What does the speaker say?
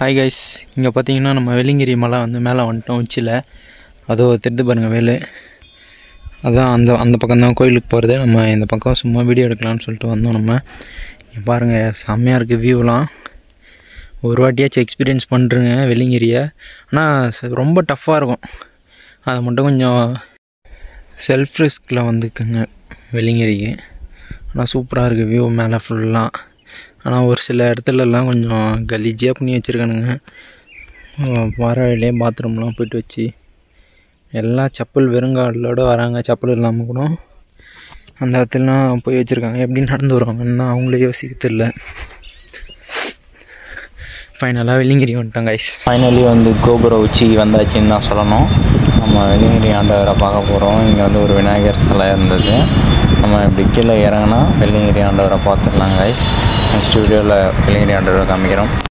Hi guys, இங்கே பார்த்தீங்கன்னா நம்ம வெள்ளிங்கிரி மலை வந்து மேலே வந்துட்டோம். உச்சியில் அதோ தெரிந்து பாருங்கள் வேலு. அதான் அந்த பக்கம் தான் கோயிலுக்கு போகிறது. நம்ம இந்த பக்கம் சும்மா வீடியோ எடுக்கலாம்னு சொல்லிட்டு வந்தோம். நம்ம பாருங்கள், செம்மையாக இருக்குது வியூலாம். ஒரு வாட்டியாச்சும் எக்ஸ்பீரியன்ஸ் பண்ணுறேங்க வெள்ளிங்கிரியை. ஆனால் ரொம்ப டஃப்பாக இருக்கும். அதை மட்டும் கொஞ்சம் செல்ஃப் ரிஸ்கில் வந்துக்குங்க வெள்ளிங்கிரிக்கு. ஆனால் சூப்பராக இருக்குது வியூ மேலே ஃபுல்லாக. ஆனால் ஒரு சில இடத்துலலாம் கொஞ்சம் கலீஜியாக பண்ணி வச்சுருக்கானுங்க. வர வழியிலே பாத்ரூம்லாம் போய்ட்டு வச்சு எல்லா செப்பல் வெறுங்காலோடு வராங்க. செப்பல் இல்லாமல் கூட அந்த இடத்துலலாம் போய் வச்சுருக்காங்க. எப்படி நடந்து வருவாங்கன்னா அவங்களே யோசிக்கிறது. ஃபைனலாக வெள்ளிங்கிரி வந்துட்டோம் கைஸ். ஃபைனலி வந்து கோபுர உச்சிக்கு வந்தாச்சுன்னு தான் சொல்லணும். நம்ம வெள்ளிங்கிரி ஆண்டவரை பார்க்க போகிறோம். இங்கே வந்து ஒரு விநாயகர் சிலை இருந்தது. நம்ம இப்படி கீழே இறங்கினா வெள்ளிங்கிரி ஆண்டவரை பார்த்துடலாம் கைஸ். நெக்ஸ்ட் வீடியோவில் வெள்ளிங்கிரி ஆண்டவரை காமிக்கிறோம்.